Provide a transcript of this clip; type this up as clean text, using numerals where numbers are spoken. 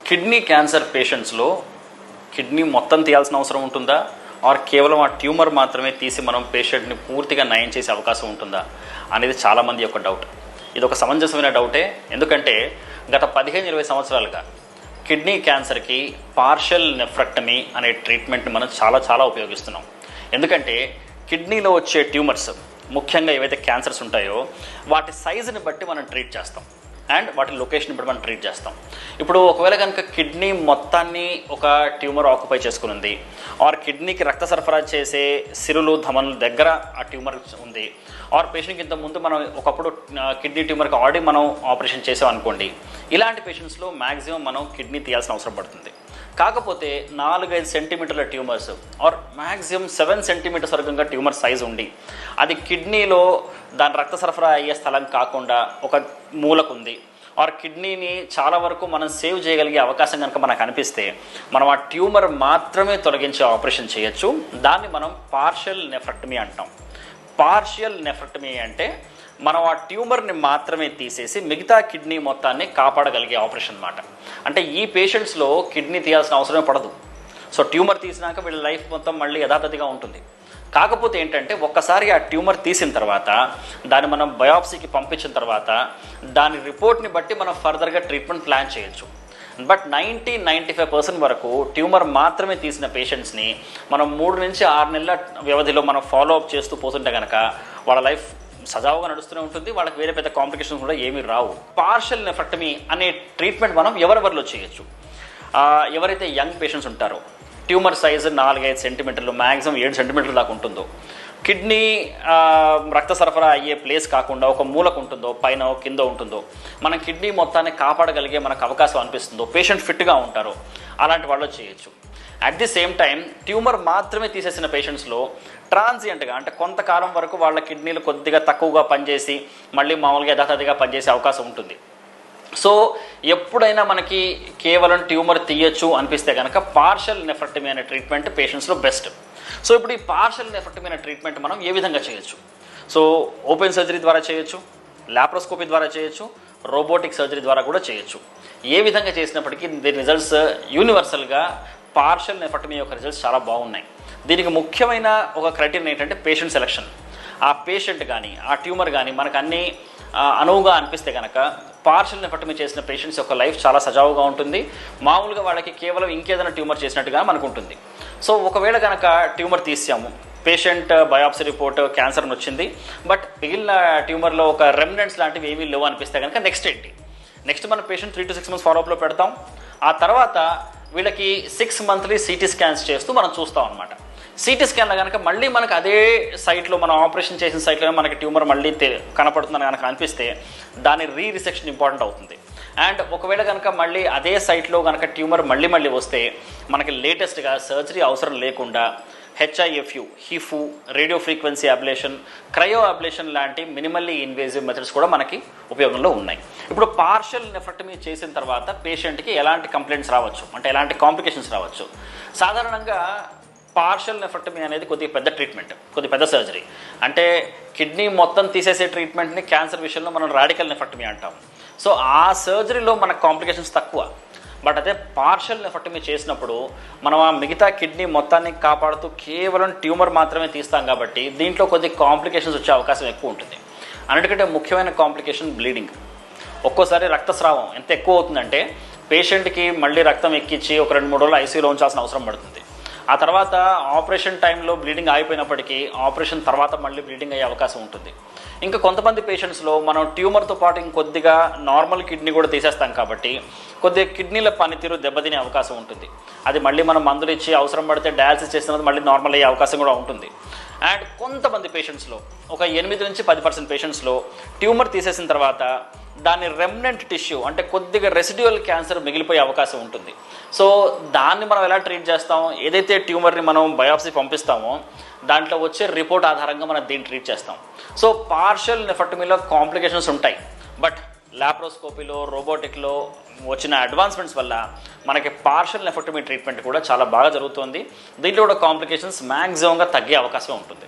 Kidney cancer పేషెంట్స్లో kidney మొత్తం తీయాల్సిన అవసరం ఉంటుందా ఆర్ కేవలం ఆ ట్యూమర్ మాత్రమే తీసి మనం పేషెంట్ని పూర్తిగా నయం చేసే అవకాశం ఉంటుందా అనేది చాలామంది యొక్క డౌట్. ఇది ఒక సమంజసమైన డౌటే. ఎందుకంటే గత 15-20 సంవత్సరాలుగా కిడ్నీ క్యాన్సర్కి పార్షియల్ నెఫ్రెక్టమీ అనే ట్రీట్మెంట్ని మనం చాలా ఉపయోగిస్తున్నాం. ఎందుకంటే కిడ్నీలో వచ్చే ట్యూమర్స్, ముఖ్యంగా ఏవైతే క్యాన్సర్స్ ఉంటాయో వాటి సైజుని బట్టి మనం ట్రీట్ చేస్తాం అండ్ వాటి లొకేషన్ బట్టి మనం ట్రీట్ చేస్తాం. ఇప్పుడు ఒకవేళ కనుక కిడ్నీ మొత్తాన్ని ఒక ట్యూమర్ ఆక్యుపై చేసుకుని ఉంది ఆర్ కిడ్నీకి రక్త సరఫరా చేసే సిరులు ధమనుల దగ్గర ఆ ట్యూమర్ ఉంది ఆర్ పేషెంట్కి ఇంత ముందు మనం ఒకప్పుడు కిడ్నీ ట్యూమర్కి ఆల్రెడీ మనం ఆపరేషన్ చేసాం అనుకోండి, ఇలాంటి పేషెంట్స్లో మ్యాక్సిమం మనం కిడ్నీ తీయాల్సిన అవసరం పడుతుంది. కాకపోతే 4-5 సెంటీమీటర్ల ట్యూమర్స్ ఆర్ మ్యాక్సిమం 7 సెంటీమీటర్స్ వరకు ట్యూమర్ సైజ్ ఉండి అది కిడ్నీలో దాని రక్త సరఫరా అయ్యే స్థలం కాకుండా ఒక మూలకు ఉంది ఆర్ కిడ్నీని చాలా వరకు మనం సేవ్ చేయగలిగే అవకాశం కనుక మనకు అనిపిస్తే మనం ఆ ట్యూమర్ మాత్రమే తొలగించే ఆపరేషన్ చేయొచ్చు. దాన్ని మనం పార్షియల్ నెఫ్రెక్టమీ అంటాం. పార్షియల్ నెఫ్రెక్టమీ అంటే మనం ఆ ట్యూమర్ని మాత్రమే తీసేసి మిగతా కిడ్నీ మొత్తాన్ని కాపాడగలిగే ఆపరేషన్ అన్నమాట. అంటే ఈ పేషెంట్స్లో కిడ్నీ తీయాల్సిన అవసరమే పడదు. సో ట్యూమర్ తీసినాక వీళ్ళ లైఫ్ మొత్తం మళ్ళీ యథాతథిగా ఉంటుంది. కాకపోతే ఏంటంటే ఒక్కసారి ఆ ట్యూమర్ తీసిన తర్వాత దాన్ని మనం బయాప్సీకి పంపించిన తర్వాత దాని రిపోర్ట్ని బట్టి మనం ఫర్దర్గా ట్రీట్మెంట్ ప్లాన్ చేయొచ్చు. బట్ 90-95% వరకు ట్యూమర్ మాత్రమే తీసిన పేషెంట్స్ని మనం 3 నుంచి 6 నెలల వ్యవధిలో మనం ఫాలోఅప్ చేస్తూ పోతుంటే కనుక వాళ్ళ లైఫ్ సజావుగా నడుస్తూనే ఉంటుంది. వాళ్ళకి వేరే పెద్ద కాంప్లికేషన్స్ కూడా ఏమీ రావు. పార్షియల్ నెఫ్రెక్టమీ అనే ట్రీట్మెంట్ మనం ఎవరెవరిలో చేయొచ్చు. ఎవరైతే యంగ్ పేషెంట్స్ ఉంటారో, ట్యూమర్ సైజు 4-5 సెంటీమీటర్లు మ్యాక్సిమం 7 సెంటీమీటర్ల దాకా ఉంటుందో, కిడ్నీ రక్త సరఫరా అయ్యే ప్లేస్ కాకుండా ఒక మూలకు ఉంటుందో, పైన కింద ఉంటుందో, మనం కిడ్నీ మొత్తాన్ని కాపాడగలిగే మనకు అవకాశం అనిపిస్తుందో, పేషెంట్ ఫిట్గా ఉంటారో అలాంటి వాళ్ళు చేయొచ్చు. At the same time tumour మాత్రమే తీసేసిన పేషెంట్స్లో ట్రాన్సియంట్గా అంటే కొంతకాలం వరకు వాళ్ళ కిడ్నీలు కొద్దిగా తక్కువగా పనిచేసి మళ్ళీ మామూలుగా యథాతథిగా పనిచేసే అవకాశం ఉంటుంది. సో ఎప్పుడైనా మనకి కేవలం ట్యూమర్ తీయచ్చు అనిపిస్తే కనుక పార్షియల్ నెఫ్రెక్టమీ అనే ట్రీట్మెంట్ పేషెంట్స్లో బెస్ట్. సో ఇప్పుడు ఈ పార్షియల్ నెఫ్రెక్టమీ అనే ట్రీట్మెంట్ మనం ఏ విధంగా చేయొచ్చు? సో ఓపెన్ సర్జరీ ద్వారా చేయొచ్చు, లాప్రోస్కోపీ ద్వారా చేయొచ్చు, రోబోటిక్ సర్జరీ ద్వారా కూడా చేయొచ్చు. ఏ విధంగా చేసినప్పటికీ దీని రిజల్ట్స్ యూనివర్సల్గా పార్షియల్ నెఫ్రెక్టమీ యొక్క రిజల్ట్స్ చాలా బాగున్నాయి. దీనికి ముఖ్యమైన ఒక క్రైటీరియా ఏంటంటే పేషెంట్ సెలక్షన్. ఆ పేషెంట్ కానీ ఆ ట్యూమర్ కానీ మనకు అన్నీ అనువుగా అనిపిస్తే కనుక పార్షియల్ నెఫ్రెక్టమీ చేసిన పేషెంట్స్ యొక్క లైఫ్ చాలా సజావుగా ఉంటుంది. మామూలుగా వాళ్ళకి కేవలం ఇంకేదైనా ట్యూమర్ చేసినట్టుగా మనకు ఉంటుంది. సో ఒకవేళ కనుక ట్యూమర్ తీసాము, పేషెంట్ బయాప్సీ రిపోర్ట్ క్యాన్సర్ అని వచ్చింది, బట్ మిగిలిన ట్యూమర్లో ఒక రెమినెంట్స్ లాంటివి ఏమీ లేవు అనిపిస్తే కనుక నెక్స్ట్ మన పేషెంట్ 3 to 6 months ఫాలోఅప్లో పెడతాం. ఆ తర్వాత వీళ్ళకి 6 monthly సిటీ స్కాన్స్ చేస్తూ మనం చూస్తాం అనమాట. సిటీ స్కాన్లో కనుక మళ్ళీ మనకు అదే సైట్లో మనం ఆపరేషన్ చేసిన సైట్లో మనకి ట్యూమర్ మళ్ళీ కనపడుతుందని కనుక అనిపిస్తే దాని రీరిసెక్షన్ ఇంపార్టెంట్ అవుతుంది. అండ్ ఒకవేళ కనుక మళ్ళీ అదే సైట్లో కనుక ట్యూమర్ మళ్ళీ వస్తే మనకి లేటెస్ట్గా సర్జరీ అవసరం లేకుండా HIFU, HIFU, radio frequency ablation, cryo ablation లాంటి మినిమల్లీ ఇన్వేజివ్ మెథడ్స్ కూడా మనకి ఉపయోగంలో ఉన్నాయి. ఇప్పుడు పార్షియల్ నెఫ్రెక్టమీ చేసిన తర్వాత పేషెంట్కి ఎలాంటి కంప్లైంట్స్ రావచ్చు, అంటే ఎలాంటి కాంప్లికేషన్స్ రావచ్చు? సాధారణంగా పార్షియల్ నెఫ్రెక్టమీ అనేది కొద్దిగా పెద్ద ట్రీట్మెంట్, కొద్దిగా పెద్ద సర్జరీ. అంటే కిడ్నీ మొత్తం తీసేసే ట్రీట్మెంట్ని క్యాన్సర్ విషయంలో మనం రాడికల్ నెఫ్రెక్టమీ అంటాం. సో ఆ సర్జరీలో మనకు కాంప్లికేషన్స్ తక్కువ. బట్ అదే పార్షియల్ నెఫ్రెక్టమీ చేసినప్పుడు మనం ఆ మిగతా కిడ్నీ మొత్తాన్ని కాపాడుతూ కేవలం ట్యూమర్ మాత్రమే తీస్తాం కాబట్టి దీంట్లో కొద్ది కాంప్లికేషన్స్ వచ్చే అవకాశం ఎక్కువ ఉంటుంది. అన్నిటికంటే ముఖ్యమైన కాంప్లికేషన్ బ్లీడింగ్. ఒక్కోసారి రక్తస్రావం ఎంత ఎక్కువ అవుతుందంటే పేషెంట్కి మళ్ళీ రక్తం ఎక్కించి ఒక 2-3 రోజులు ఐసీయూలో ఉంచాల్సిన అవసరం పడుతుంది. ఆ తర్వాత ఆపరేషన్ టైంలో బ్లీడింగ్ ఆగిపోయినప్పటికీ ఆపరేషన్ తర్వాత మళ్ళీ బ్లీడింగ్ అయ్యే అవకాశం ఉంటుంది. ఇంకా కొంతమంది పేషెంట్స్లో మనం ట్యూమర్తో పాటు ఇంకొద్దిగా నార్మల్ కిడ్నీ కూడా తీసేస్తాం కాబట్టి కొద్దిగా కిడ్నీల పనితీరు దెబ్బతినే అవకాశం ఉంటుంది. అది మళ్ళీ మనం మందులు ఇచ్చి అవసరం పడితే డయాలసిస్ చేసినది మళ్ళీ నార్మల్ అయ్యే అవకాశం కూడా ఉంటుంది. అండ్ కొంతమంది పేషెంట్స్లో ఒక 8-10% పేషెంట్స్లో ట్యూమర్ తీసేసిన తర్వాత దాని రెమినెంట్ టిష్యూ అంటే కొద్దిగా రెసిడ్యువల్ క్యాన్సర్ మిగిలిపోయే అవకాశం ఉంటుంది. సో దాన్ని మనం ఎలా ట్రీట్ చేస్తాం? ఏదైతే ట్యూమర్ని మనం బయాప్సీ పంపిస్తామో దాంట్లో వచ్చే రిపోర్ట్ ఆధారంగా మనం దీన్ని ట్రీట్ చేస్తాం. సో పార్షియల్ నెఫ్రెక్టమీలో కాంప్లికేషన్స్ ఉంటాయి, బట్ లాప్రోస్కోపీలో రోబోటిక్లో వచ్చిన అడ్వాన్స్మెంట్స్ వల్ల మనకి పార్షియల్ నెఫ్రెక్టమీ ట్రీట్మెంట్ కూడా చాలా బాగా జరుగుతుంది. దీంట్లో కూడా కాంప్లికేషన్స్ మ్యాక్సిమంగా తగ్గే అవకాశం ఉంటుంది.